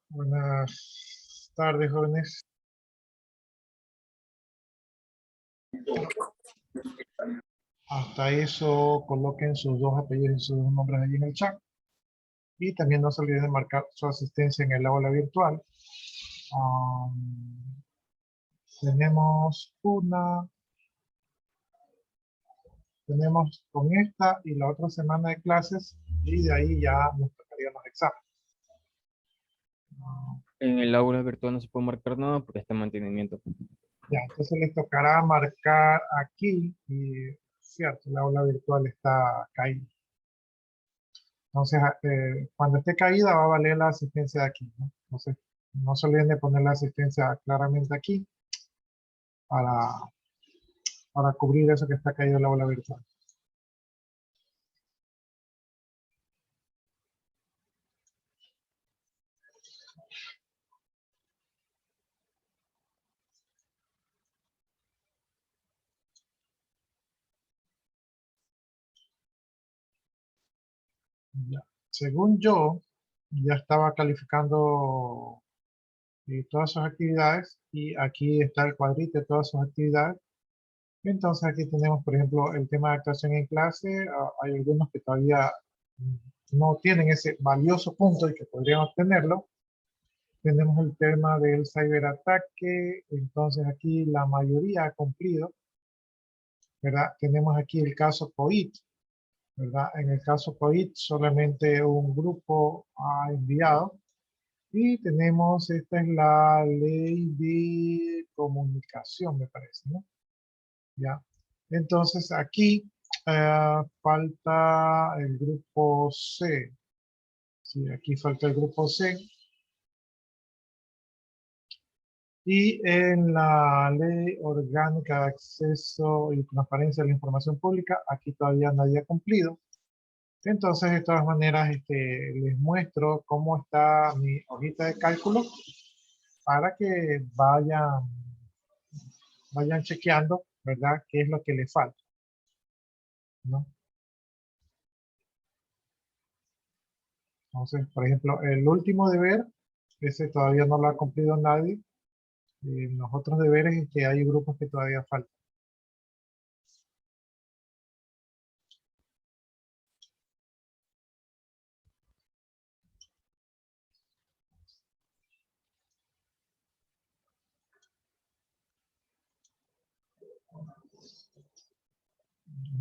Buenas tardes, jóvenes. Hasta eso, coloquen sus dos apellidos y sus dos nombres allí en el chat. Y también no se olviden de marcar su asistencia en el aula virtual. Tenemos con esta y la otra semana de clases, y de ahí ya nos tocarían los exámenes. En el aula virtual no se puede marcar nada porque está en mantenimiento. Ya, entonces les tocará marcar aquí, y cierto, el aula virtual está caída. Entonces, cuando esté caída va a valer la asistencia de aquí, ¿no? Entonces, no se olviden de poner la asistencia claramente aquí para, para cubrir eso que está caído en la aula virtual. Ya. Según yo, ya estaba calificando todas sus actividades y aquí está el cuadrito de todas sus actividades. Entonces aquí tenemos, por ejemplo, el tema de actuación en clase. Hay algunos que todavía no tienen ese valioso punto y que podrían obtenerlo. Tenemos el tema del ciberataque, entonces aquí la mayoría ha cumplido, ¿verdad? Tenemos aquí el caso COVID, ¿verdad? En el caso COVID solamente un grupo ha enviado. Y tenemos, esta es la ley de comunicación, me parece, ¿no? Ya. Entonces aquí falta el grupo C. Sí, aquí falta el grupo C. Y en la Ley Orgánica de Acceso y Transparencia de la Información Pública, aquí todavía nadie ha cumplido. Entonces, de todas maneras, les muestro cómo está mi hojita de cálculo para que vayan chequeando, ¿verdad? ¿Qué es lo que les falta? ¿No? Entonces, por ejemplo, el último deber, ese todavía no lo ha cumplido nadie. En los otros deberes es que hay grupos que todavía faltan.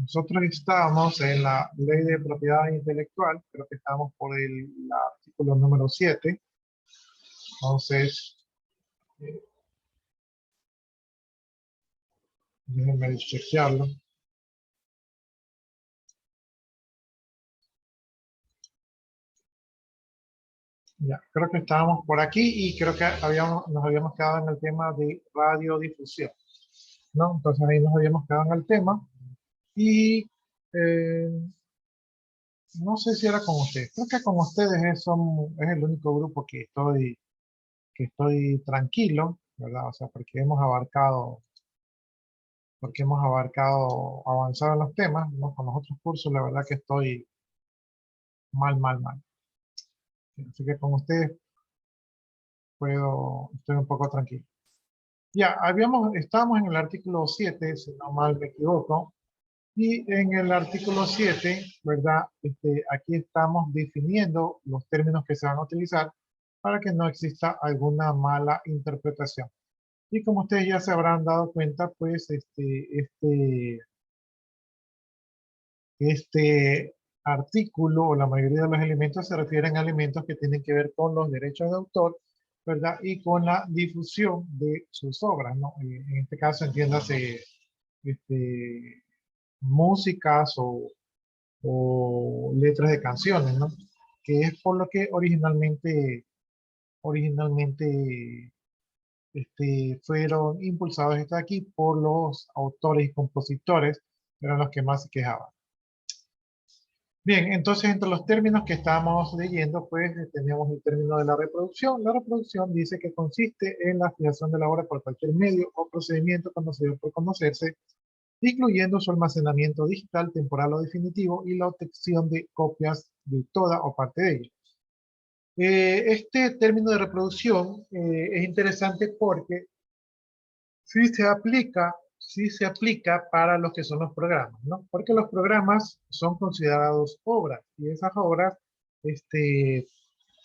Nosotros estábamos en la ley de propiedad intelectual, creo que estamos por el artículo número 7. Entonces, eh, déjenme chequearlo. Ya, creo que estábamos por aquí y creo que nos habíamos quedado en el tema de radiodifusión, ¿no? Entonces ahí nos habíamos quedado en el tema y eh, no sé si era con ustedes. Creo que con ustedes es el único grupo que estoy tranquilo, ¿verdad? O sea, porque hemos abarcado, avanzado en los temas, ¿no? Con los otros cursos, la verdad que estoy mal. Así que con ustedes estoy un poco tranquilo. Ya, estábamos en el artículo 7, si no mal me equivoco, y en el artículo 7, ¿verdad? Aquí estamos definiendo los términos que se van a utilizar para que no exista alguna mala interpretación. Y como ustedes ya se habrán dado cuenta, pues este artículo o la mayoría de los elementos se refieren a elementos que tienen que ver con los derechos de autor, ¿verdad? Y con la difusión de sus obras, ¿no? En este caso, entiéndase, músicas o letras de canciones, ¿no? Que es por lo que originalmente fueron impulsados esto aquí por los autores y compositores, eran los que más se quejaban. Bien, entonces entre los términos que estamos leyendo, pues tenemos el término de la reproducción. La reproducción dice que consiste en la fijación de la obra por cualquier medio o procedimiento conocido por conocerse, incluyendo su almacenamiento digital, temporal o definitivo, y la obtención de copias de toda o parte de ella. Este término de reproducción es interesante porque sí se aplica para lo que son los programas, ¿no? Porque los programas son considerados obras y esas obras este,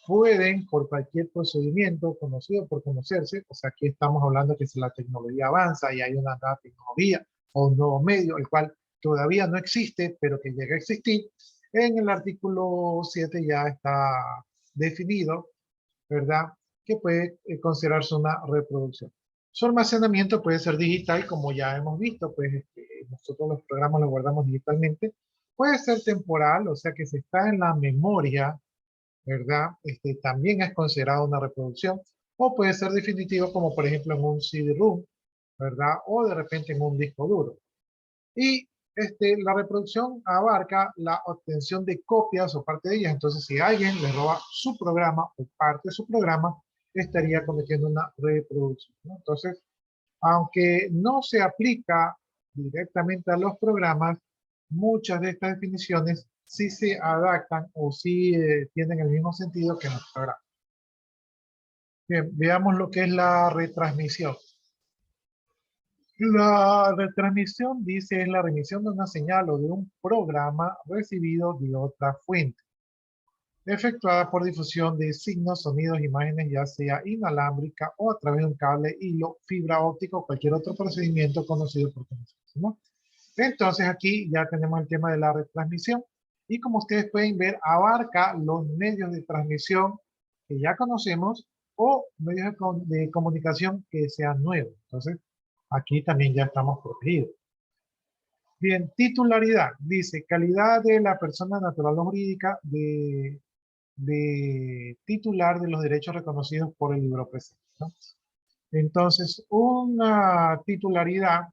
pueden, por cualquier procedimiento conocido por conocerse, o sea, aquí estamos hablando que si la tecnología avanza y hay una nueva tecnología o un nuevo medio, el cual todavía no existe, pero que llega a existir, en el artículo 7 ya está definido, ¿verdad? Que puede considerarse una reproducción. Su almacenamiento puede ser digital, como ya hemos visto, pues nosotros los programas los guardamos digitalmente. Puede ser temporal, o sea que si está en la memoria, ¿verdad? También es considerado una reproducción. O puede ser definitivo, como por ejemplo en un CD-ROM, ¿verdad? O de repente en un disco duro. Y la reproducción abarca la obtención de copias o parte de ellas. Entonces, si alguien le roba su programa o parte de su programa, estaría cometiendo una reproducción, ¿no? Entonces, aunque no se aplica directamente a los programas, muchas de estas definiciones sí se adaptan o sí tienen el mismo sentido que en los programas. Bien, veamos lo que es la retransmisión. La retransmisión dice es la remisión de una señal o de un programa recibido de otra fuente, efectuada por difusión de signos, sonidos, imágenes, ya sea inalámbrica o a través de un cable, hilo, fibra óptica o cualquier otro procedimiento conocido por nosotros, ¿no? Entonces aquí ya tenemos el tema de la retransmisión y como ustedes pueden ver abarca los medios de transmisión que ya conocemos o medios de comunicación que sean nuevos. Entonces aquí también ya estamos protegidos. Bien, titularidad. Dice, calidad de la persona natural o jurídica de titular de los derechos reconocidos por el libro presente, ¿no? Entonces, una titularidad,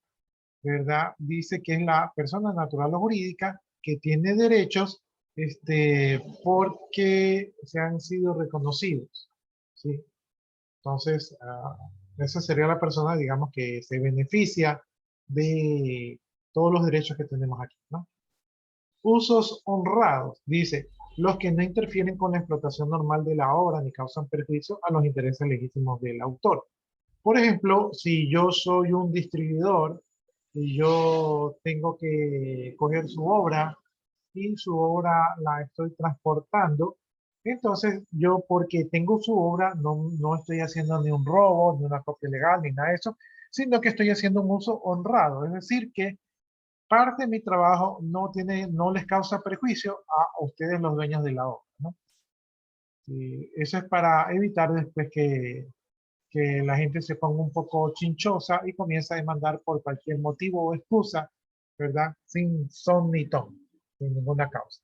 ¿verdad? Dice que es la persona natural o jurídica que tiene derechos porque se han sido reconocidos, ¿sí? Entonces, esa sería la persona, digamos, que se beneficia de todos los derechos que tenemos aquí, ¿no? Usos honrados, dice, los que no interfieren con la explotación normal de la obra ni causan perjuicio a los intereses legítimos del autor. Por ejemplo, si yo soy un distribuidor y yo tengo que coger su obra y su obra la estoy transportando, entonces yo porque tengo su obra no estoy haciendo ni un robo, ni una copia legal, ni nada de eso, sino que estoy haciendo un uso honrado, es decir, que parte de mi trabajo no les causa perjuicio a ustedes los dueños de la obra, ¿no? Y eso es para evitar después que la gente se ponga un poco chinchosa y comienza a demandar por cualquier motivo o excusa, ¿verdad? Sin son ni ton, sin ninguna causa.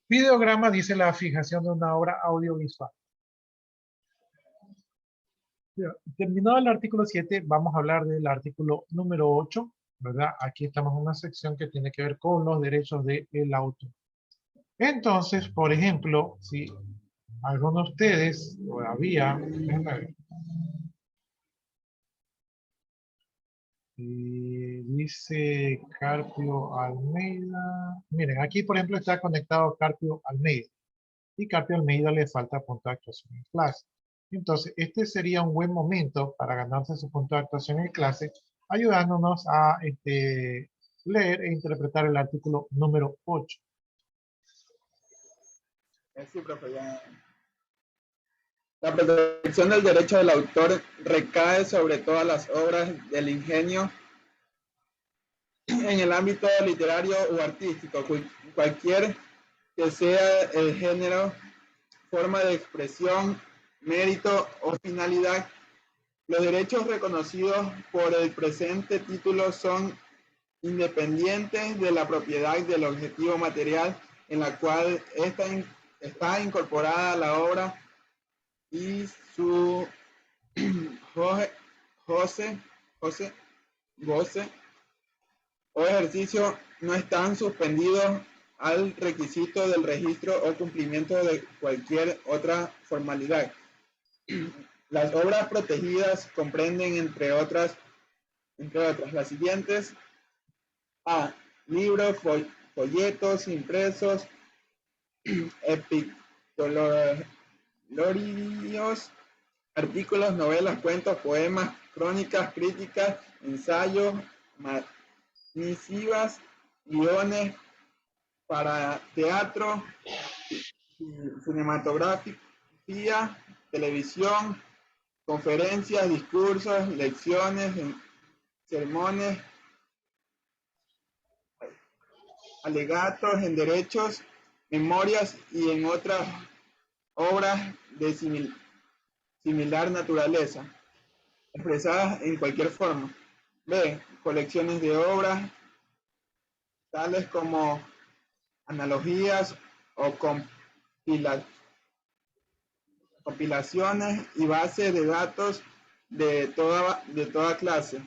Videograma dice la fijación de una obra audiovisual. Bien, terminado el artículo 7, vamos a hablar del artículo número 8, ¿verdad? Aquí estamos en una sección que tiene que ver con los derechos del autor. Entonces, por ejemplo, si alguno de ustedes todavía, déjenme ver, dice Carpio Almeida. Miren, aquí por ejemplo está conectado Carpio Almeida. Y Carpio Almeida le falta punto de actuación en clase. Entonces, este sería un buen momento para ganarse su punto de actuación en clase, ayudándonos a leer e interpretar el artículo número 8. Sí, profe, ya. La protección del derecho del autor recae sobre todas las obras del ingenio en el ámbito literario o artístico, cualquier que sea el género, forma de expresión, mérito o finalidad. Los derechos reconocidos por el presente título son independientes de la propiedad del objetivo material en la cual está incorporada la obra y su goce o ejercicio no están suspendidos al requisito del registro o cumplimiento de cualquier otra formalidad. Las obras protegidas comprenden, entre otras, las siguientes: A. Libros, folletos impresos, loririos, artículos, novelas, cuentos, poemas, crónicas, críticas, ensayos, misivas, guiones para teatro, cinematografía, televisión, conferencias, discursos, lecciones, sermones, alegatos en derechos, memorias y en otras obras de similar naturaleza, expresadas en cualquier forma. B. Colecciones de obras, tales como analogías o compilaciones y bases de datos de toda clase,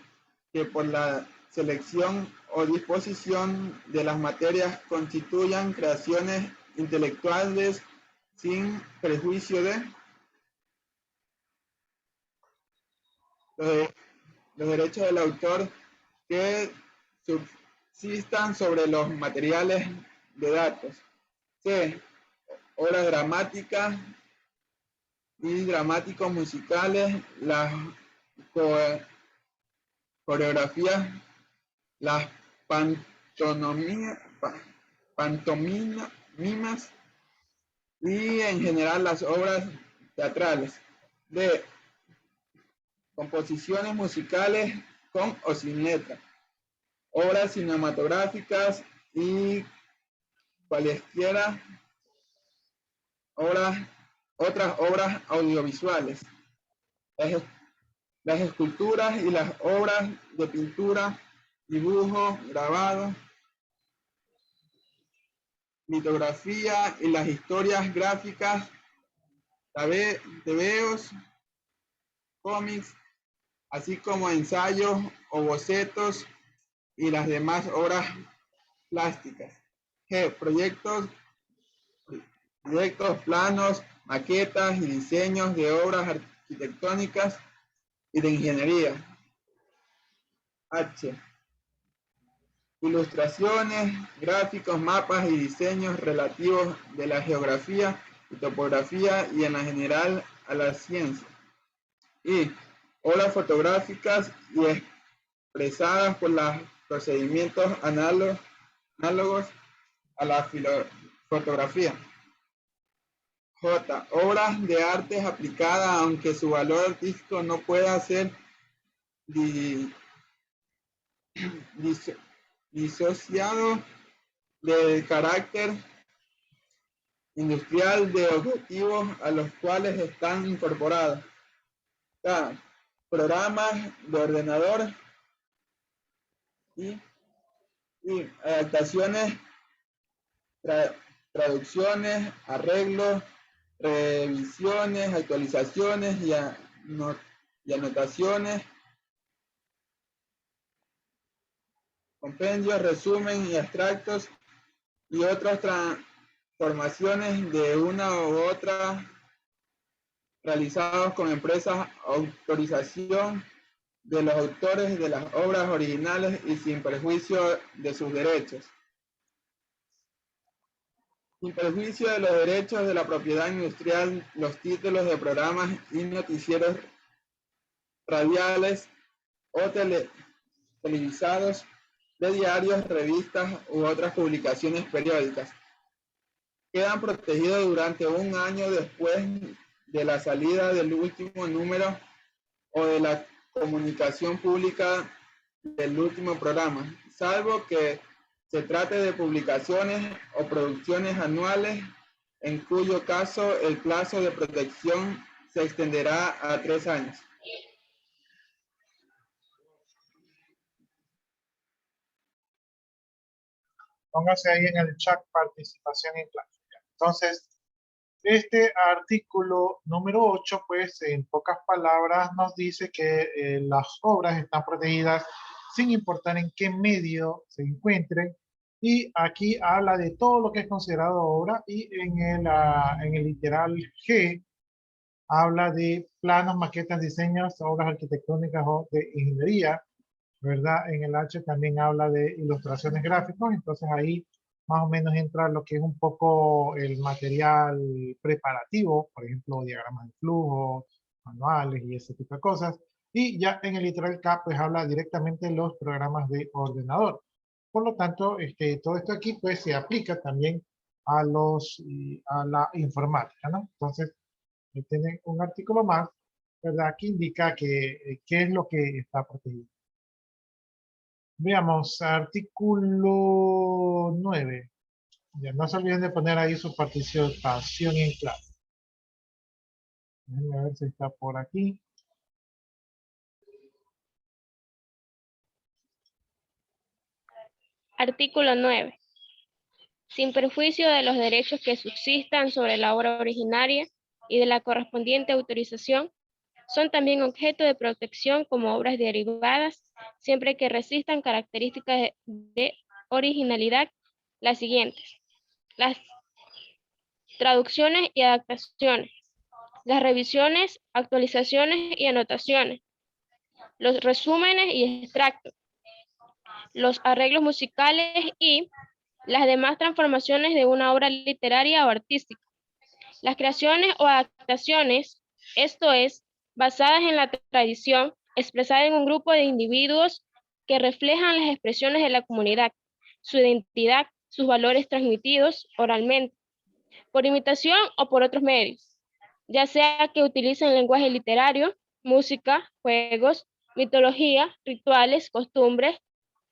que por la selección o disposición de las materias constituyan creaciones intelectuales sin perjuicio de los derechos del autor que subsistan sobre los materiales de datos. C. Obras dramáticas y dramáticos musicales, las coreografías, las pantomimas y en general las obras teatrales. D. Composiciones musicales con o sin letra, obras cinematográficas y cualesquiera otras obras audiovisuales, las esculturas y las obras de pintura, dibujo, grabado, litografía y las historias gráficas, tebeos, cómics, así como ensayos o bocetos y las demás obras plásticas. G. Proyectos, planos, maquetas y diseños de obras arquitectónicas y de ingeniería. H. Ilustraciones, gráficos, mapas y diseños relativos de la geografía y topografía y en la general a la ciencia. Y obras fotográficas y expresadas por los procedimientos análogos a la fotografía. J. Obras de artes aplicadas, aunque su valor artístico no pueda ser disociado del carácter industrial de objetivos a los cuales están incorporados. K. Programas de ordenador y adaptaciones, traducciones, arreglos, revisiones, actualizaciones y anotaciones, compendios, resumen y extractos y otras transformaciones de una u otra realizados con empresas autorización de los autores de las obras originales y sin perjuicio de sus derechos. Sin perjuicio de los derechos de la propiedad industrial, los títulos de programas y noticieros radiales o televisados, de diarios, revistas u otras publicaciones periódicas quedan protegidos durante un año después de la salida del último número o de la comunicación pública del último programa, salvo que se trate de publicaciones o producciones anuales, en cuyo caso el plazo de protección se extenderá a 3 años. Póngase ahí en el chat participación en clase. Entonces, este artículo número 8, pues en pocas palabras nos dice que las obras están protegidas sin importar en qué medio se encuentren. Y aquí habla de todo lo que es considerado obra, y en el literal G habla de planos, maquetas, diseños, obras arquitectónicas o de ingeniería, ¿verdad? En el H también habla de ilustraciones gráficas, entonces ahí más o menos entra lo que es un poco el material preparativo, por ejemplo, diagramas de flujo, manuales y ese tipo de cosas. Y ya en el literal K, pues habla directamente de los programas de ordenador. Por lo tanto, todo esto aquí, pues se aplica también a a la informática, ¿no? Entonces, tienen un artículo más, ¿verdad? Que indica qué es lo que está protegido. Veamos, artículo 9. Ya no se olviden de poner ahí su participación en clase. Déjenme ver si está por aquí. Artículo 9. Sin perjuicio de los derechos que subsistan sobre la obra originaria y de la correspondiente autorización, son también objeto de protección como obras derivadas, siempre que resistan características de originalidad las siguientes: las traducciones y adaptaciones, las revisiones, actualizaciones y anotaciones, los resúmenes y extractos, los arreglos musicales y las demás transformaciones de una obra literaria o artística. Las creaciones o adaptaciones, esto es, basadas en la tradición, expresada en un grupo de individuos que reflejan las expresiones de la comunidad, su identidad, sus valores transmitidos oralmente, por imitación o por otros medios, ya sea que utilicen lenguaje literario, música, juegos, mitología, rituales, costumbres,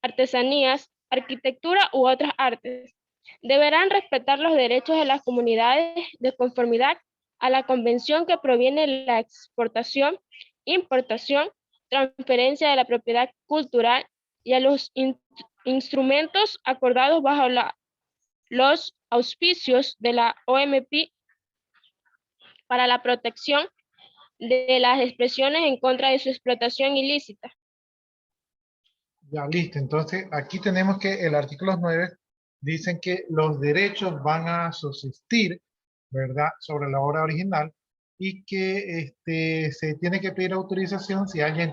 artesanías, arquitectura u otras artes. Deberán respetar los derechos de las comunidades de conformidad a la convención que proviene de la exportación, importación, transferencia de la propiedad cultural y a los instrumentos acordados bajo los auspicios de la OMP para la protección de las expresiones en contra de su explotación ilícita. Ya, listo. Entonces, aquí tenemos que el artículo 9 dicen que los derechos van a subsistir, ¿verdad?, sobre la obra original y que se tiene que pedir autorización si alguien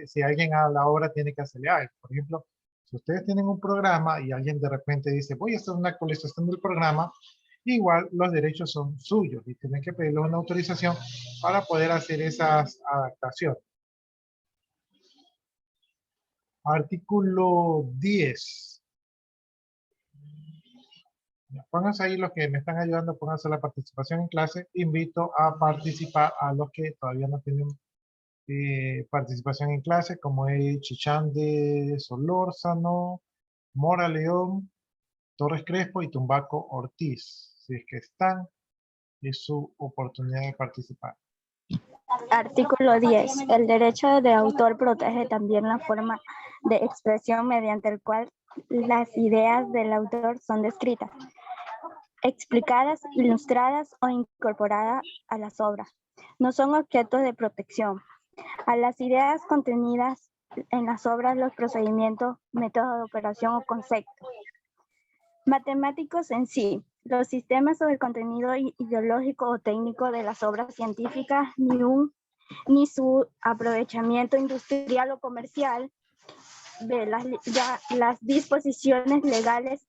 si alguien a la obra tiene que hacerle algo. Por ejemplo, si ustedes tienen un programa y alguien de repente dice, voy a hacer una actualización del programa, igual los derechos son suyos y tienen que pedirle una autorización para poder hacer esas adaptaciones. Artículo 10. Pónganse ahí los que me están ayudando, pónganse la participación en clase. Invito a participar a los que todavía no tienen participación en clase, como es Chichán de Solórzano, Mora León, Torres Crespo y Tumbaco Ortiz. Si es que están, es su oportunidad de participar. Artículo 10. El derecho de autor protege también la forma de expresión mediante el cual las ideas del autor son descritas, explicadas, ilustradas o incorporadas a las obras. No son objetos de protección. A las ideas contenidas en las obras, los procedimientos, métodos de operación o conceptos matemáticos en sí, los sistemas o el contenido ideológico o técnico de las obras científicas, ni su aprovechamiento industrial o comercial, de las disposiciones legales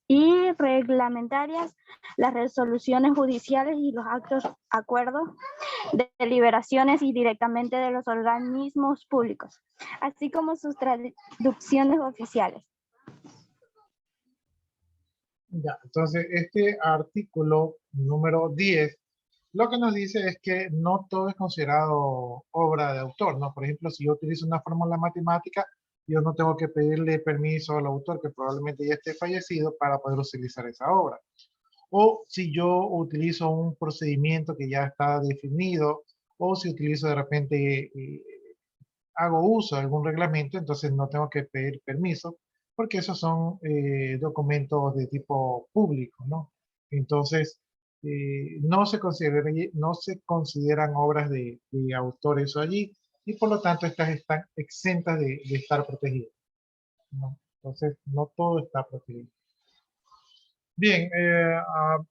y reglamentarias, las resoluciones judiciales y los acuerdos, deliberaciones y directamente de los organismos públicos, así como sus traducciones oficiales. Ya, entonces este artículo número 10 lo que nos dice es que no todo es considerado obra de autor, ¿no? Por ejemplo, si yo utilizo una fórmula matemática, yo no tengo que pedirle permiso al autor, que probablemente ya esté fallecido, para poder utilizar esa obra. O si yo utilizo un procedimiento que ya está definido, o si utilizo de repente, hago uso de algún reglamento, entonces no tengo que pedir permiso, porque esos son documentos de tipo público, ¿no? Entonces, no se consideran obras de autor eso allí, y por lo tanto estas están exentas de estar protegidas, ¿no? Entonces, no todo está protegido. Bien,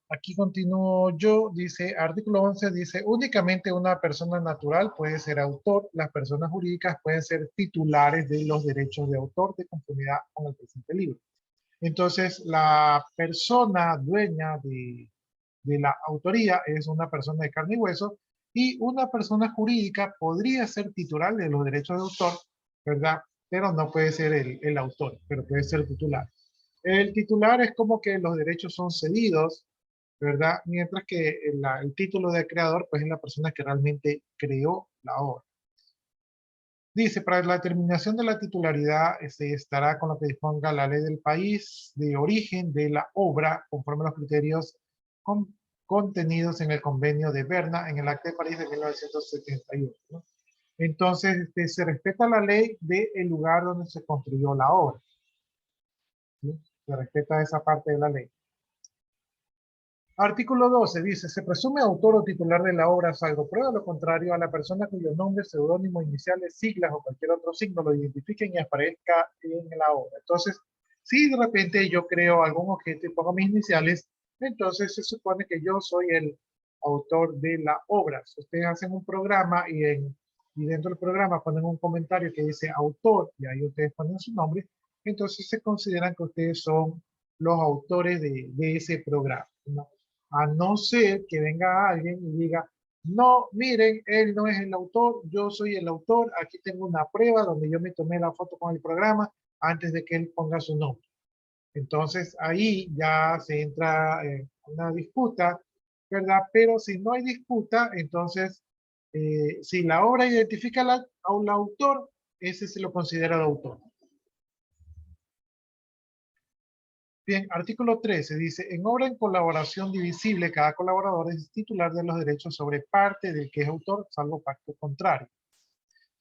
aquí continúo yo. Dice, artículo 11 dice, únicamente una persona natural puede ser autor. Las personas jurídicas pueden ser titulares de los derechos de autor de conformidad con el presente libro. Entonces, la persona dueña de la autoría es una persona de carne y hueso, y una persona jurídica podría ser titular de los derechos de autor, ¿verdad? Pero no puede ser el autor, pero puede ser titular. El titular es como que los derechos son cedidos, ¿verdad? Mientras que el título de creador, pues es la persona que realmente creó la obra. Dice, para la determinación de la titularidad se estará con lo que disponga la ley del país de origen de la obra, conforme a los criterios contenidos en el convenio de Berna en el Acta de París de 1971, ¿no? Entonces, se respeta la ley del lugar donde se construyó la obra, ¿sí? Se respeta esa parte de la ley. Artículo 12 dice, se presume autor o titular de la obra, salvo prueba lo contrario, a la persona cuyo nombre, seudónimo, iniciales, siglas o cualquier otro signo lo identifiquen y aparezca en la obra. Entonces, si de repente yo creo algún objeto y pongo mis iniciales, entonces se supone que yo soy el autor de la obra. Si ustedes hacen un programa y dentro del programa ponen un comentario que dice autor y ahí ustedes ponen su nombre, entonces se consideran que ustedes son los autores de ese programa, ¿no? A no ser que venga alguien y diga, no, miren, él no es el autor, yo soy el autor, aquí tengo una prueba donde yo me tomé la foto con el programa antes de que él ponga su nombre. Entonces ahí ya se entra en una disputa, ¿verdad? Pero si no hay disputa, entonces si la obra identifica al autor, ese se lo considera el autor. Bien, artículo 13 dice, en obra en colaboración divisible, cada colaborador es titular de los derechos sobre parte del que es autor, salvo pacto contrario.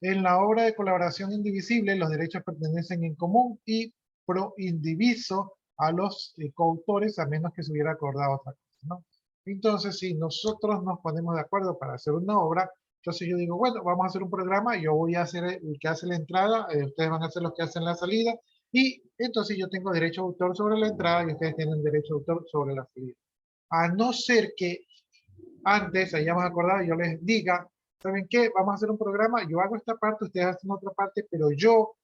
En la obra de colaboración indivisible, los derechos pertenecen en común y pro indiviso a los coautores, a menos que se hubiera acordado otra cosa, ¿no? Entonces, si nosotros nos ponemos de acuerdo para hacer una obra, entonces yo digo, bueno, vamos a hacer un programa, yo voy a hacer el que hace la entrada, ustedes van a hacer los que hacen la salida, y entonces yo tengo derecho de autor sobre la entrada y ustedes tienen derecho de autor sobre la salida. A no ser que antes hayamos acordado, yo les diga, ¿saben qué? Vamos a hacer un programa, yo hago esta parte, ustedes hacen otra parte, pero yo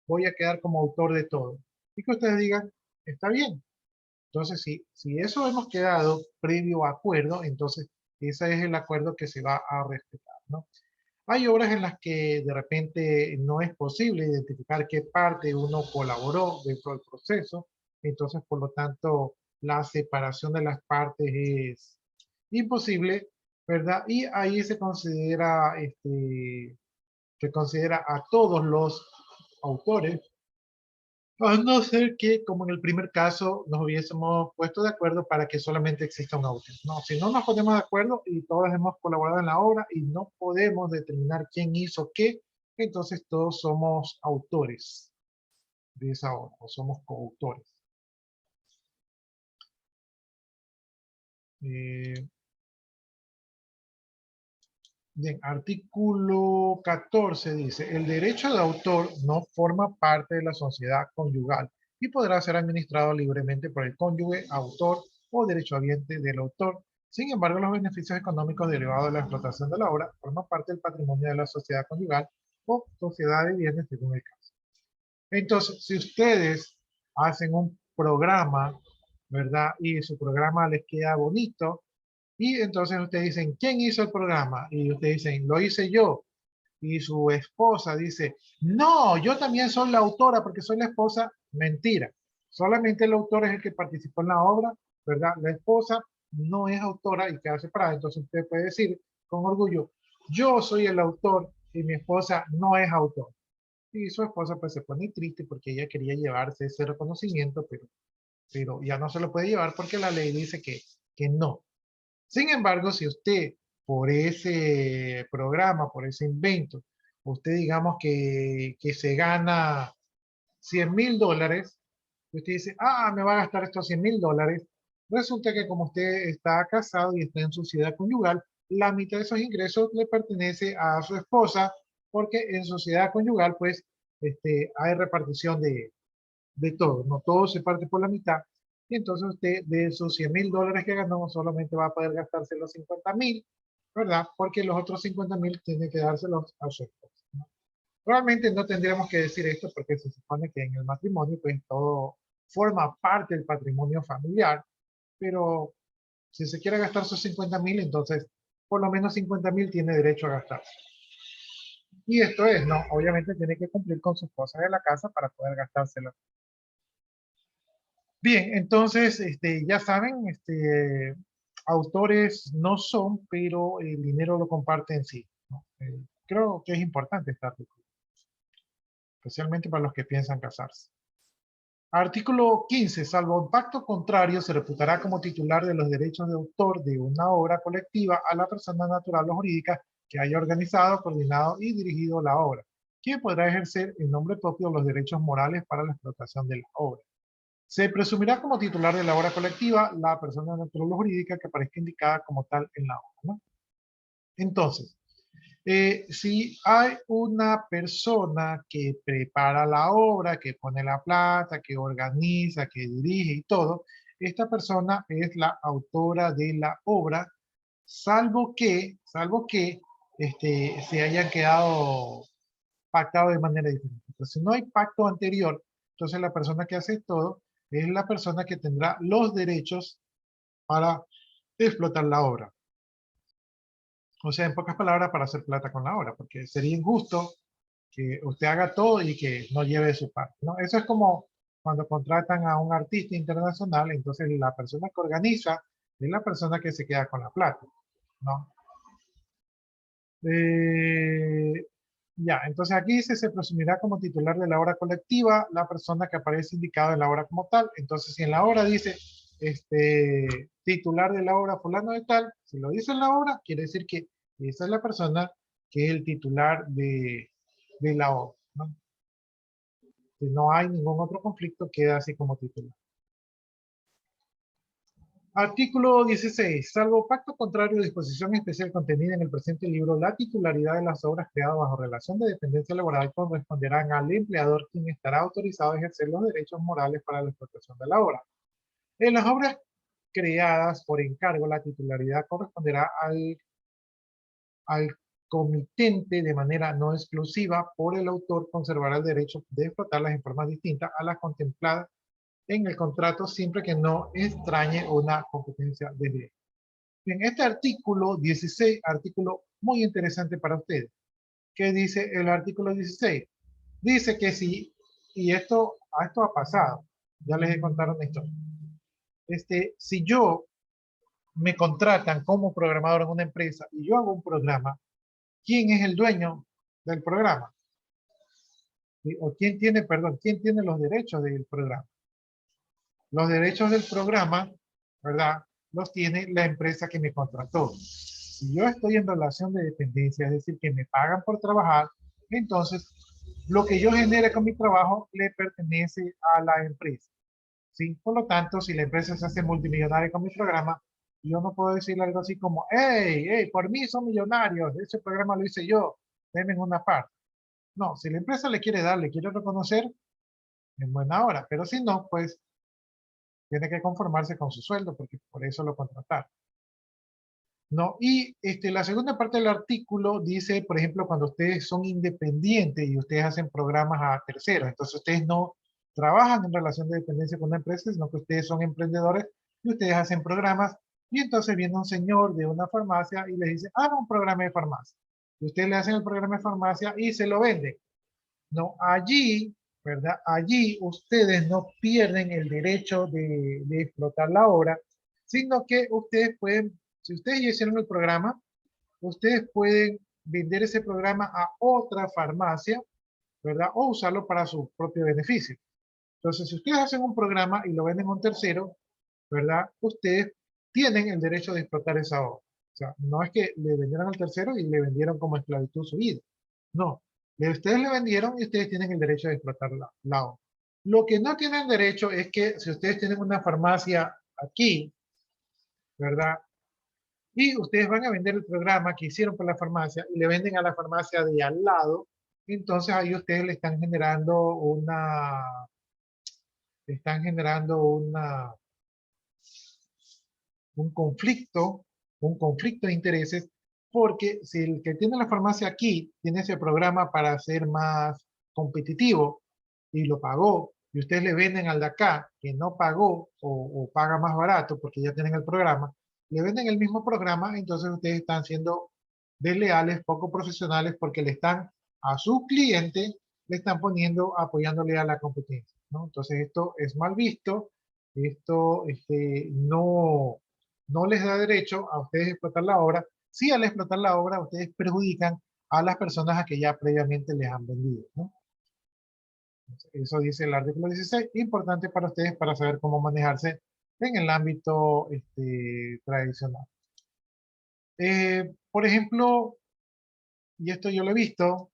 voy a quedar como autor de todo. Y que ustedes digan, está bien. Entonces, si eso hemos quedado previo acuerdo, entonces ese es el acuerdo que se va a respetar, ¿no? Hay obras en las que de repente no es posible identificar qué parte uno colaboró dentro del proceso, entonces por lo tanto la separación de las partes es imposible, ¿verdad? Y ahí se considera a todos los autores, a no ser que, como en el primer caso, nos hubiésemos puesto de acuerdo para que solamente exista un autor. No, si no nos ponemos de acuerdo y todos hemos colaborado en la obra y no podemos determinar quién hizo qué, entonces todos somos autores de esa obra, o somos coautores. Bien, artículo 14 dice, el derecho de autor no forma parte de la sociedad conyugal y podrá ser administrado libremente por el cónyuge, autor o derechohabiente del autor. Sin embargo, los beneficios económicos derivados de la explotación de la obra forman parte del patrimonio de la sociedad conyugal o sociedad de bienes según el caso. Entonces, si ustedes hacen un programa, ¿verdad? Y su programa les queda bonito, y entonces ustedes dicen, ¿quién hizo el programa? Y ustedes dicen, lo hice yo. Y su esposa dice, no, yo también soy la autora porque soy la esposa. Mentira. Solamente el autor es el que participó en la obra, ¿verdad? La esposa no es autora y queda separada. Entonces usted puede decir con orgullo, yo soy el autor y mi esposa no es autor. Y su esposa pues se pone triste porque ella quería llevarse ese reconocimiento, pero ya no se lo puede llevar porque la ley dice que no. Sin embargo, si usted por ese programa, por ese invento, usted digamos que se gana $100,000, usted dice, me va a gastar estos $100,000, resulta que como usted está casado y está en sociedad conyugal, la mitad de esos ingresos le pertenece a su esposa, porque en sociedad conyugal pues hay repartición de todo, no todo se parte por la mitad. Y entonces usted de esos $100,000 que ganó solamente va a poder gastarse los 50,000, ¿verdad? Porque los otros 50,000 tiene que dárselos a su esposa, ¿no? Realmente no tendríamos que decir esto porque se supone que en el matrimonio pues todo forma parte del patrimonio familiar, pero si se quiere gastar sus 50.000, entonces por lo menos 50.000 tiene derecho a gastar. Y esto es, ¿no? Obviamente tiene que cumplir con sus cosas de la casa para poder gastárselo. Bien, entonces, ya saben, autores no son, pero el dinero lo comparten sí, ¿no? Creo que es importante este artículo, especialmente para los que piensan casarse. Artículo 15. Salvo pacto contrario, se reputará como titular de los derechos de autor de una obra colectiva a la persona natural o jurídica que haya organizado, coordinado y dirigido la obra, quien podrá ejercer en nombre propio los derechos morales para la explotación de la obra. Se presumirá como titular de la obra colectiva la persona natural o jurídica que aparezca indicada como tal en la obra, ¿no? Entonces, si hay una persona que prepara la obra, que pone la plata, que organiza, que dirige y todo, esta persona es la autora de la obra, salvo que se hayan quedado pactado de manera diferente. Entonces, si no hay pacto anterior, entonces la persona que hace todo es la persona que tendrá los derechos para explotar la obra. O sea, en pocas palabras, para hacer plata con la obra, porque sería injusto que usted haga todo y que no lleve su parte, ¿no? Eso es como cuando contratan a un artista internacional, entonces la persona que organiza es la persona que se queda con la plata, ¿no? Ya, entonces aquí dice, se presumirá como titular de la obra colectiva la persona que aparece indicada en la obra como tal. Entonces, si en la obra dice, titular de la obra fulano de tal, si lo dice en la obra, quiere decir que esa es la persona que es el titular de la obra, ¿no? Si no hay ningún otro conflicto, queda así como titular. Artículo 16. Salvo pacto contrario o disposición especial contenida en el presente libro, la titularidad de las obras creadas bajo relación de dependencia laboral corresponderán al empleador, quien estará autorizado a ejercer los derechos morales para la explotación de la obra. En las obras creadas por encargo, la titularidad corresponderá al comitente de manera no exclusiva. Por el autor conservará el derecho de explotarlas en formas distintas a las contempladas en el contrato, siempre que no extrañe una competencia de ley. En este artículo 16, artículo muy interesante para ustedes. ¿Qué dice el artículo 16? Dice que si, y esto ha pasado, ya les he contado una historia. Si yo me contratan como programador en una empresa y yo hago un programa, ¿quién es el dueño del programa? O quién tiene los derechos del programa. Los derechos del programa, ¿verdad? Los tiene la empresa que me contrató. Si yo estoy en relación de dependencia, es decir, que me pagan por trabajar, entonces lo que yo genere con mi trabajo le pertenece a la empresa, ¿sí? Por lo tanto, si la empresa se hace multimillonaria con mi programa, yo no puedo decirle algo así como, hey, por mí son millonarios, ese programa lo hice yo, denme una parte. No, si la empresa le quiere dar, le quiere reconocer, en buena hora, pero si no, pues tiene que conformarse con su sueldo, porque por eso lo contrataron. ¿No? Y la segunda parte del artículo dice, por ejemplo, cuando ustedes son independientes y ustedes hacen programas a terceros, entonces ustedes no trabajan en relación de dependencia con una empresa, sino que ustedes son emprendedores y ustedes hacen programas, y entonces viene un señor de una farmacia y les dice, haga un programa de farmacia. Y ustedes le hacen el programa de farmacia y se lo venden. No, allí, ¿verdad? Allí ustedes no pierden el derecho de explotar la obra, sino que ustedes pueden, si ustedes ya hicieron el programa, ustedes pueden vender ese programa a otra farmacia, ¿verdad? O usarlo para su propio beneficio. Entonces, si ustedes hacen un programa y lo venden a un tercero, ¿verdad? Ustedes tienen el derecho de explotar esa obra. O sea, no es que le vendieron al tercero y le vendieron como esclavitud su vida. No, ustedes le vendieron y ustedes tienen el derecho de explotar la obra. Lo que no tienen derecho es que si ustedes tienen una farmacia aquí, ¿verdad? Y ustedes van a vender el programa que hicieron por la farmacia y le venden a la farmacia de al lado, entonces ahí ustedes le están generando un conflicto de intereses, porque si el que tiene la farmacia aquí tiene ese programa para ser más competitivo y lo pagó, y ustedes le venden al de acá que no pagó o paga más barato porque ya tienen el programa, le venden el mismo programa, entonces ustedes están siendo desleales, poco profesionales porque le están a su cliente, le están poniendo, apoyándole a la competencia, ¿no? Entonces esto es mal visto, esto no les da derecho a ustedes explotar la obra. Sí, al explotar la obra, ustedes perjudican a las personas a que ya previamente les han vendido, ¿no? Eso dice el artículo 16, importante para ustedes para saber cómo manejarse en el ámbito tradicional. Por ejemplo, y esto yo lo he visto,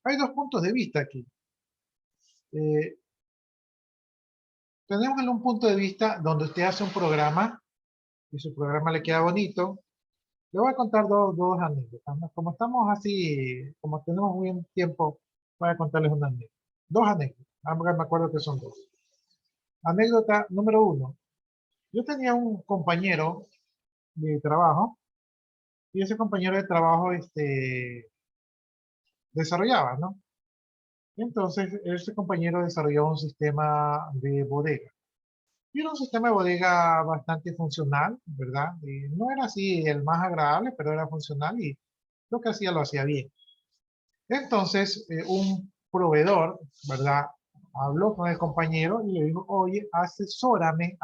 hay dos puntos de vista aquí. Tenemos un punto de vista donde usted hace un programa y su programa le queda bonito. Le voy a contar dos anécdotas, ¿no? Como estamos así, como tenemos muy bien tiempo, voy a contarles una anécdota. Dos anécdotas, ambas me acuerdo que son dos. Anécdota número 1. Yo tenía un compañero de trabajo y ese compañero de trabajo desarrollaba, ¿no? Entonces, ese compañero desarrolló un sistema de bodega. Y era un sistema de bodega bastante funcional, ¿verdad? No era así el más agradable, pero era funcional y lo que hacía lo hacía bien. Entonces, un proveedor, ¿verdad? Habló con el compañero y le dijo, oye, asesórame,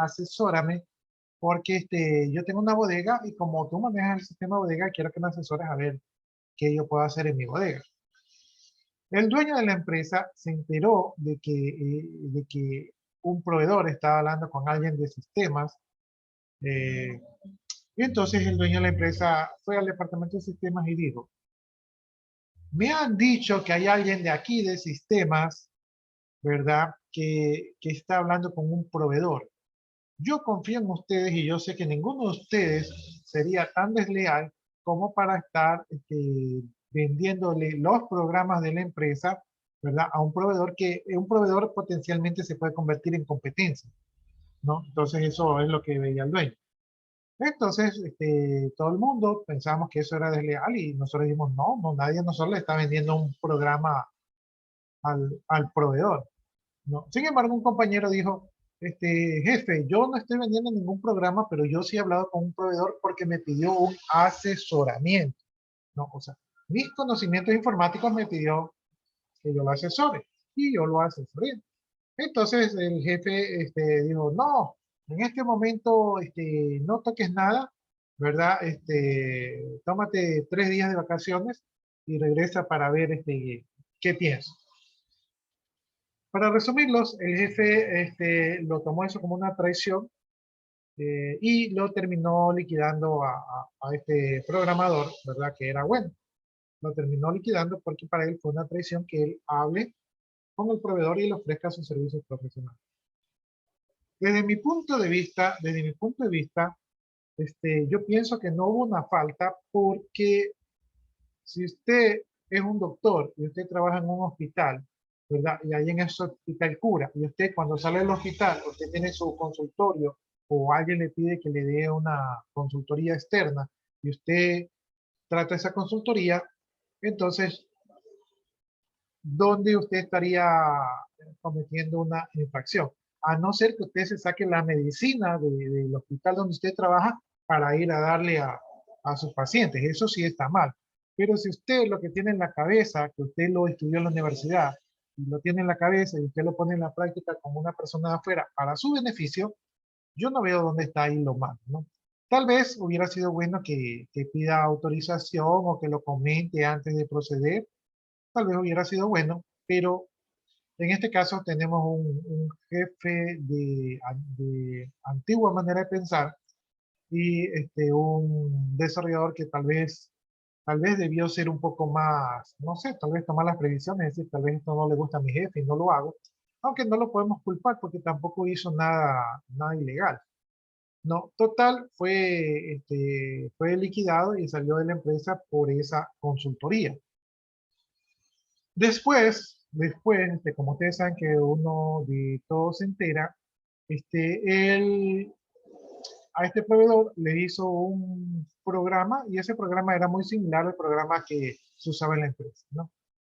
porque yo tengo una bodega y como tú manejas el sistema de bodega, quiero que me asesores a ver qué yo puedo hacer en mi bodega. El dueño de la empresa se enteró de que un proveedor estaba hablando con alguien de sistemas, y entonces el dueño de la empresa fue al departamento de sistemas y dijo, me han dicho que hay alguien de aquí de sistemas, ¿verdad? Que está hablando con un proveedor. Yo confío en ustedes y yo sé que ninguno de ustedes sería tan desleal como para estar vendiéndole los programas de la empresa, ¿verdad? A un proveedor que un proveedor potencialmente se puede convertir en competencia, ¿no? Entonces eso es lo que veía el dueño. Entonces, todo el mundo pensamos que eso era desleal y nosotros dijimos, no, nadie a nosotros le está vendiendo un programa al proveedor, ¿no? Sin embargo, un compañero dijo, jefe, yo no estoy vendiendo ningún programa, pero yo sí he hablado con un proveedor porque me pidió un asesoramiento, ¿no? O sea, mis conocimientos informáticos me pidió que yo lo asesore y yo lo asesoré. Entonces el jefe dijo, no, en este momento no toques nada, ¿verdad? Tómate 3 días de vacaciones y regresa para ver qué pienso. Para resumirlos, el jefe lo tomó eso como una traición y lo terminó liquidando a este programador, ¿verdad? Que era bueno. Lo terminó liquidando porque para él fue una traición que él hable con el proveedor y le ofrezca sus servicios profesionales. Desde mi punto de vista, yo pienso que no hubo una falta porque si usted es un doctor y usted trabaja en un hospital, ¿verdad? Y ahí en ese hospital cura, y usted cuando sale del hospital, usted tiene su consultorio o alguien le pide que le dé una consultoría externa y usted trata esa consultoría, entonces, ¿dónde usted estaría cometiendo una infracción? A no ser que usted se saque la medicina del hospital donde usted trabaja para ir a darle a sus pacientes. Eso sí está mal. Pero si usted lo que tiene en la cabeza, que usted lo estudió en la universidad, y lo tiene en la cabeza y usted lo pone en la práctica como una persona de afuera para su beneficio, yo no veo dónde está ahí lo malo, ¿no? Tal vez hubiera sido bueno que pida autorización o que lo comente antes de proceder. Tal vez hubiera sido bueno, pero en este caso tenemos un jefe de antigua manera de pensar y un desarrollador que tal vez debió ser un poco más, no sé, tal vez tomar las previsiones, es decir, tal vez esto no le gusta a mi jefe y no lo hago, aunque no lo podemos culpar porque tampoco hizo nada ilegal. No, total, fue liquidado y salió de la empresa por esa consultoría. Después, como ustedes saben que uno de todos se entera, él a este proveedor le hizo un programa y ese programa era muy similar al programa que se usaba en la empresa, ¿no?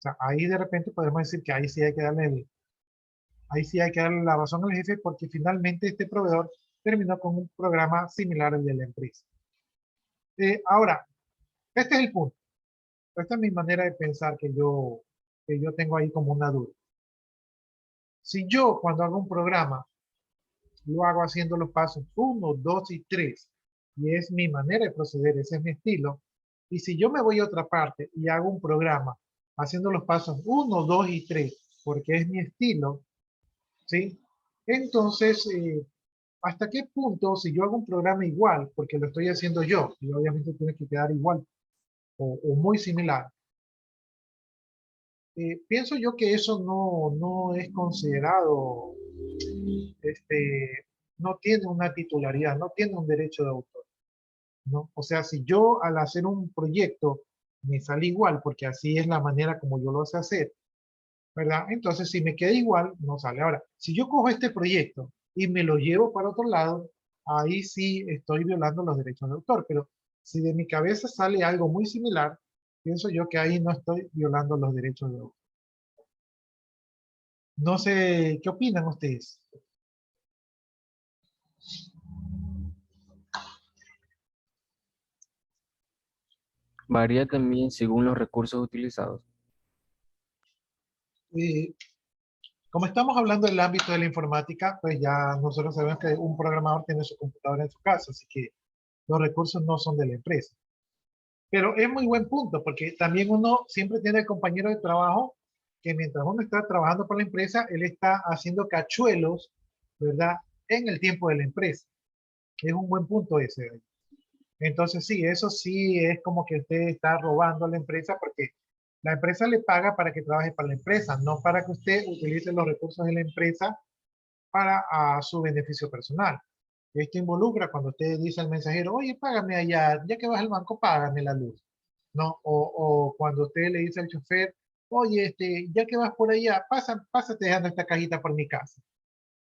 sea, ahí de repente podemos decir que ahí sí hay que darle la razón al jefe porque finalmente este proveedor terminó con un programa similar al de la empresa. Ahora, este es el punto. Esta es mi manera de pensar que yo tengo ahí como una duda. Si yo cuando hago un programa lo hago haciendo los pasos 1, 2 y 3 y es mi manera de proceder, ese es mi estilo, y si yo me voy a otra parte y hago un programa haciendo los pasos 1, 2 y 3 porque es mi estilo, ¿sí? Entonces, ¿hasta qué punto si yo hago un programa igual, porque lo estoy haciendo yo, y obviamente tiene que quedar igual o muy similar? Pienso yo que eso no es considerado, no tiene una titularidad, no tiene un derecho de autor, ¿no? O sea, si yo al hacer un proyecto me sale igual, porque así es la manera como yo lo sé hacer, ¿verdad? Entonces, si me queda igual, no sale. Ahora, si yo cojo este proyecto y me lo llevo para otro lado, ahí sí estoy violando los derechos de autor, pero si de mi cabeza sale algo muy similar, pienso yo que ahí no estoy violando los derechos de autor. No sé, ¿qué opinan ustedes? Varía también según los recursos utilizados. Eh, Como estamos hablando del ámbito de la informática, pues ya nosotros sabemos que un programador tiene su computadora en su casa, así que los recursos no son de la empresa. Pero es muy buen punto, porque también uno siempre tiene el compañero de trabajo que mientras uno está trabajando para la empresa, él está haciendo cachuelos, ¿verdad? En el tiempo de la empresa. Es un buen punto ese. Entonces sí, eso sí es como que usted está robando a la empresa porque la empresa le paga para que trabaje para la empresa, no para que usted utilice los recursos de la empresa para su beneficio personal. Esto involucra cuando usted dice al mensajero, oye, págame allá, ya que vas al banco, págame la luz. ¿No? O cuando usted le dice al chofer, oye, ya que vas por allá, pásate dejando esta cajita por mi casa.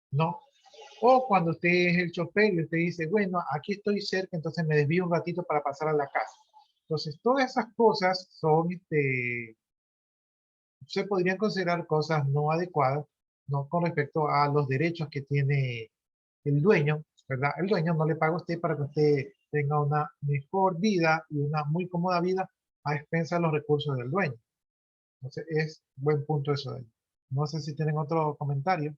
¿No? O cuando usted es el chofer y usted dice, bueno, aquí estoy cerca, entonces me desvío un ratito para pasar a la casa. Entonces, todas esas cosas son, se podrían considerar cosas no adecuadas, ¿no? Con respecto a los derechos que tiene el dueño, ¿verdad? El dueño no le paga a usted para que usted tenga una mejor vida y una muy cómoda vida a expensas de los recursos del dueño. Entonces, es buen punto eso de ahí. No sé si tienen otro comentario.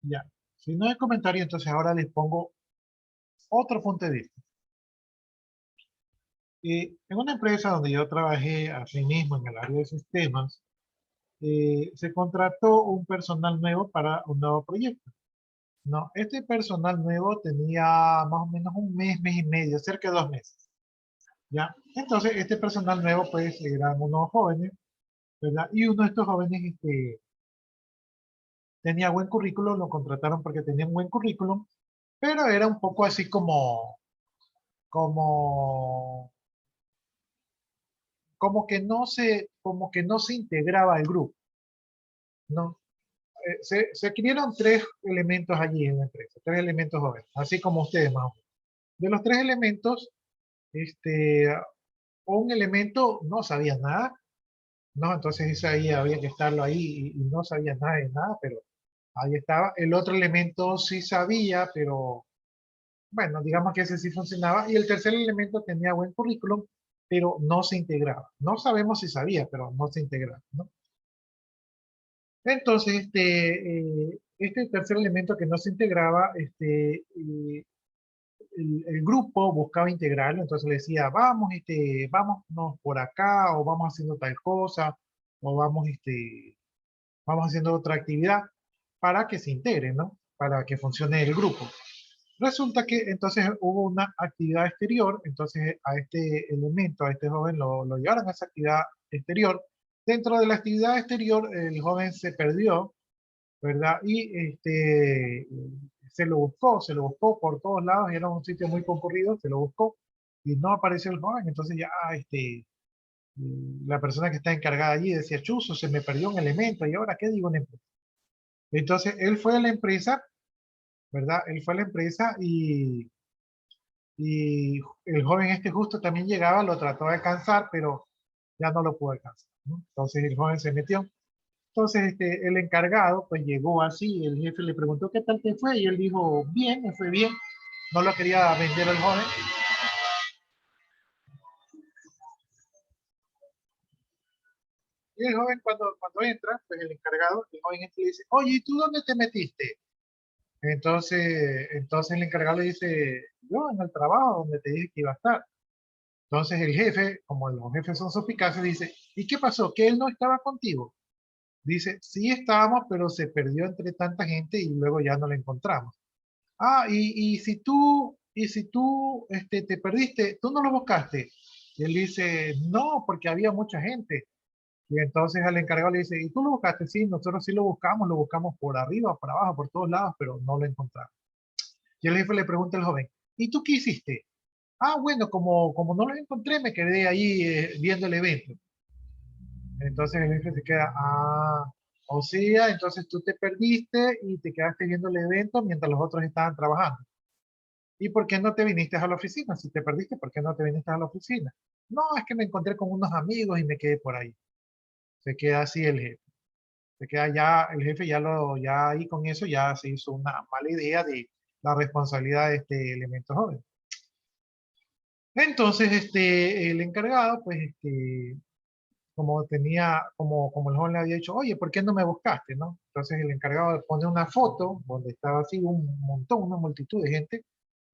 Ya. Si no hay comentario, entonces ahora les pongo otro punto de vista. En una empresa donde yo trabajé así mismo en el área de sistemas, se contrató un personal nuevo para un nuevo proyecto. No, este personal nuevo tenía más o menos un mes, mes y medio, cerca de 2 meses. ¿Ya? Entonces, este personal nuevo, pues, eran unos jóvenes, ¿verdad? Y uno de estos jóvenes tenía buen currículum, lo contrataron porque tenía un buen currículum, pero era un poco así como, como que no se integraba al grupo, ¿no? Se adquirieron 3 elementos allí en la empresa, 3 elementos jóvenes, así como ustedes más o menos. De los 3 elementos, este, un elemento no sabía nada, ¿no? Entonces ese ahí había que estarlo ahí y no sabía nada de nada, pero ahí estaba. El otro elemento sí sabía, pero bueno, digamos que ese sí funcionaba. Y el tercer elemento tenía buen currículum, pero no se integraba. No sabemos si sabía, pero no se integraba, ¿no? Entonces, este tercer elemento que no se integraba, el grupo buscaba integrarlo, entonces le decía, vamos, vámonos por acá, o vamos haciendo tal cosa, o vamos haciendo otra actividad para que se integre, ¿no? Para que funcione el grupo. Resulta que entonces hubo una actividad exterior, entonces a este elemento, a este joven lo llevaron a esa actividad exterior. Dentro de la actividad exterior, el joven se perdió, ¿verdad? Y se lo buscó por todos lados, era un sitio muy concurrido, se lo buscó y no apareció el joven, entonces ya la persona que está encargada allí decía, chuzo, se me perdió un elemento, y ahora qué digo en la empresa. Entonces él fue a la empresa, ¿verdad? Él fue a la empresa y el joven este justo también llegaba, lo trató de alcanzar, pero ya no lo pudo alcanzar, ¿no? Entonces el joven se metió. Entonces el encargado pues llegó así, el jefe le preguntó qué tal te fue y él dijo, bien, me fue bien. No lo quería vender al joven. Y el joven cuando entra, pues el encargado, el joven este le dice, oye, ¿y tú dónde te metiste? Entonces el encargado le dice, yo en el trabajo donde te dije que iba a estar. Entonces el jefe, como los jefes son suspicaces, dice, ¿y qué pasó? ¿Que él no estaba contigo? Dice, sí estábamos, pero se perdió entre tanta gente y luego ya no lo encontramos. Ah, y si tú te perdiste, ¿tú no lo buscaste? Y él dice, no, porque había mucha gente. Y entonces al encargado le dice, ¿y tú lo buscaste? Sí, nosotros sí lo buscamos por arriba, por abajo, por todos lados, pero no lo encontramos. Y el jefe le pregunta al joven, ¿y tú qué hiciste? Ah, bueno, como no los encontré, me quedé ahí viendo el evento. Entonces el jefe se queda, o sea, entonces tú te perdiste y te quedaste viendo el evento mientras los otros estaban trabajando. ¿Y por qué no te viniste a la oficina? Si te perdiste, ¿por qué no te viniste a la oficina? No, es que me encontré con unos amigos y me quedé por ahí. Se queda así el jefe. Se queda ya, el jefe ya ahí con eso ya se hizo una mala idea de la responsabilidad de este elemento joven. Entonces, el encargado, pues, como el joven le había dicho, oye, ¿por qué no me buscaste, no? Entonces el encargado pone una foto donde estaba así un montón, una multitud de gente,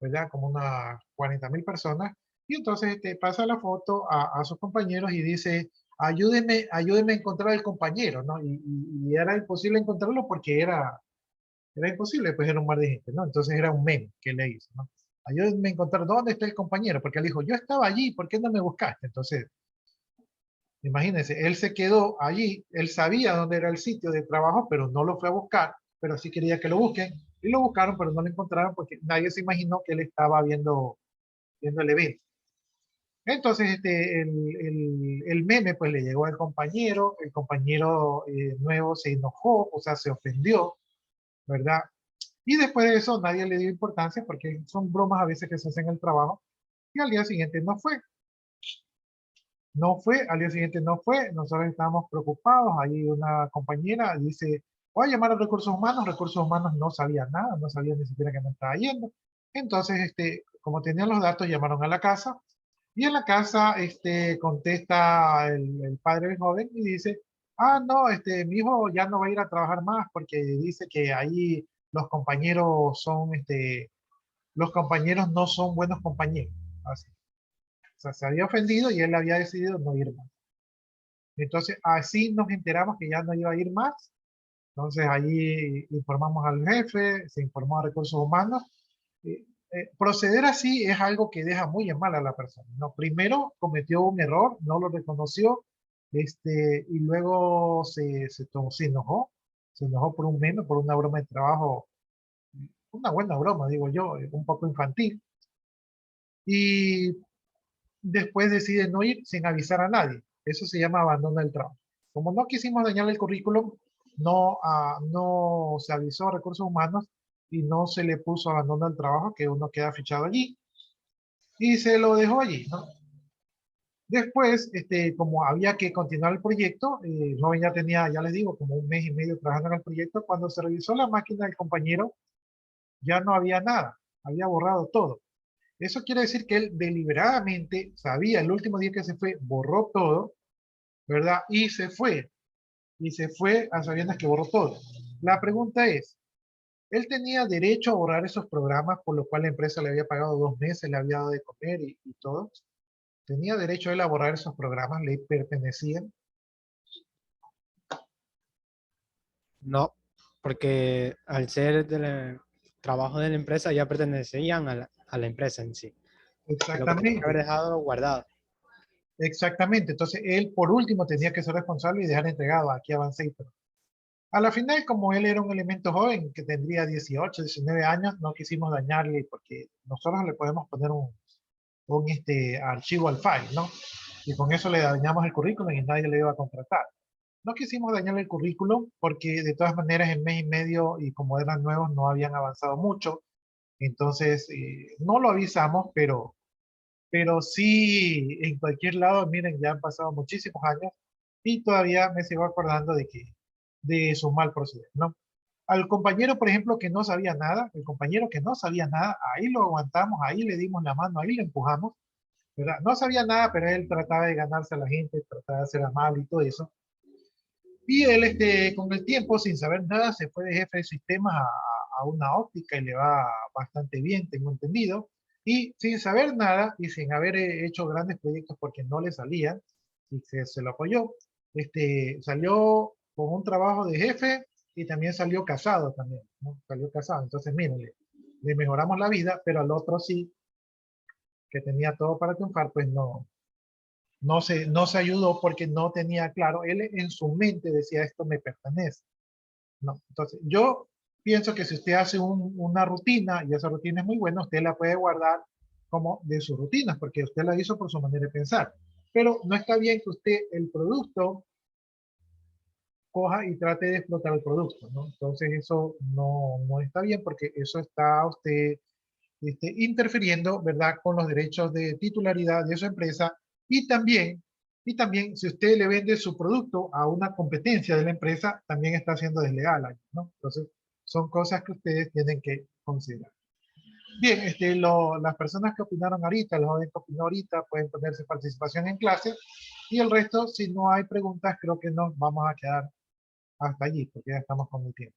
¿verdad? Como unas 40.000 personas, y entonces pasa la foto a sus compañeros y dice, ayúdenme a encontrar al compañero, ¿no? Y era imposible encontrarlo porque era imposible, pues era un mar de gente, ¿no? Entonces era un meme que le hizo, ¿no? Ayúdenme a encontrar dónde está el compañero, porque él dijo, yo estaba allí, ¿por qué no me buscaste? Entonces, imagínense, él se quedó allí, él sabía dónde era el sitio de trabajo, pero no lo fue a buscar, pero sí quería que lo busquen, y lo buscaron, pero no lo encontraron porque nadie se imaginó que él estaba viendo el evento. Entonces, el meme pues le llegó al compañero, el compañero nuevo se enojó, o sea, se ofendió, ¿verdad? Y después de eso nadie le dio importancia porque son bromas a veces que se hacen en el trabajo, y al día siguiente no fue. No fue, al día siguiente no fue, nosotros estábamos preocupados, ahí una compañera dice, voy a llamar a recursos humanos no sabía nada, no sabía ni siquiera que me estaba yendo. Entonces, como tenían los datos, llamaron a la casa, y en la casa, contesta el padre del joven y dice, no, mi hijo ya no va a ir a trabajar más porque dice que ahí los compañeros no son buenos compañeros. Así. O sea, se había ofendido y él había decidido no ir más. Entonces, así nos enteramos que ya no iba a ir más. Entonces, ahí informamos al jefe, se informó a recursos humanos. Proceder así es algo que deja muy en mal a la persona, ¿no? Primero cometió un error, no lo reconoció, y luego se enojó por un meme, por una broma de trabajo, una buena broma, digo yo, un poco infantil. Y después decide no ir sin avisar a nadie. Eso se llama abandono del trabajo. Como no quisimos dañarle el currículum, no se avisó a recursos humanos y no se le puso abandono del trabajo, que uno queda fichado allí, y se lo dejó allí, ¿no? Después, como había que continuar el proyecto, el joven ya tenía, ya les digo, como un mes y medio trabajando en el proyecto. Cuando se revisó la máquina del compañero, ya no había nada, había borrado todo. Eso quiere decir que él deliberadamente sabía el último día que se fue, borró todo, ¿verdad? Y se fue a sabiendas que borró todo. La pregunta es, ¿él tenía derecho a borrar esos programas por lo cual la empresa le había pagado 2 meses, le había dado de comer y todo? ¿Tenía derecho él a borrar esos programas? ¿Le pertenecían? No, porque al ser trabajo de la empresa ya pertenecían a la empresa en sí. Lo que tenía que haber Exactamente, dejado guardado. exactamente. Entonces él por último tenía que ser responsable y dejar entregado aquí a Banseito. A la final, como él era un elemento joven que tendría 18, 19 años, no quisimos dañarle porque nosotros le podemos poner un archivo al file, ¿no? Y con eso le dañamos el currículum y nadie le iba a contratar. no quisimos dañar el currículum porque de todas maneras en mes y medio y como eran nuevos no habían avanzado mucho. Entonces, no lo avisamos, pero sí, en cualquier lado, miren, ya han pasado muchísimos años y todavía me sigo acordando de su mal proceder, ¿no? Al compañero, por ejemplo, que no sabía nada, el compañero que no sabía nada, ahí lo aguantamos, ahí le dimos la mano, ahí le empujamos, ¿verdad? No sabía nada, pero él trataba de ganarse a la gente, trataba de ser amable y todo eso. Y él, con el tiempo, sin saber nada, se fue de jefe de sistemas a una óptica y le va bastante bien, tengo entendido. Y sin saber nada y sin haber hecho grandes proyectos porque no le salían, y se lo apoyó, salió con un trabajo de jefe y también salió casado también, ¿no? Salió casado. Entonces, miren, le mejoramos la vida, pero al otro sí, que tenía todo para triunfar, pues no se ayudó porque no tenía claro, él en su mente decía esto me pertenece, ¿no? Entonces yo pienso que si usted hace una rutina y esa rutina es muy buena, usted la puede guardar como de sus rutinas porque usted la hizo por su manera de pensar, pero no está bien que usted el producto coja y trate de explotar el producto, ¿no? Entonces eso no está bien porque eso está usted interfiriendo, ¿verdad?, con los derechos de titularidad de su empresa y también si usted le vende su producto a una competencia de la empresa, también está siendo desleal ahí, ¿no? Entonces, son cosas que ustedes tienen que considerar. Bien, las personas que opinaron ahorita, los jóvenes que opinó ahorita, pueden ponerse participación en clase y el resto, si no hay preguntas, creo que nos vamos a quedar hasta allí, porque ya estamos con el tiempo.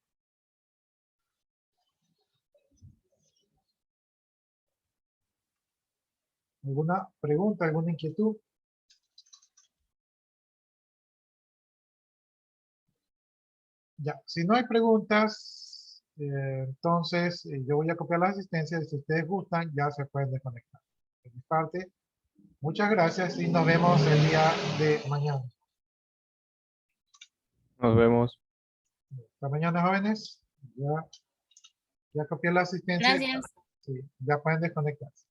¿Alguna pregunta, alguna inquietud? Ya, si no hay preguntas, entonces yo voy a copiar las asistencias. Si ustedes gustan, ya se pueden desconectar. De mi parte, muchas gracias y nos vemos el día de mañana. Nos vemos. Hasta mañana, jóvenes. Ya copié la asistencia. Gracias. Sí, ya pueden desconectarse.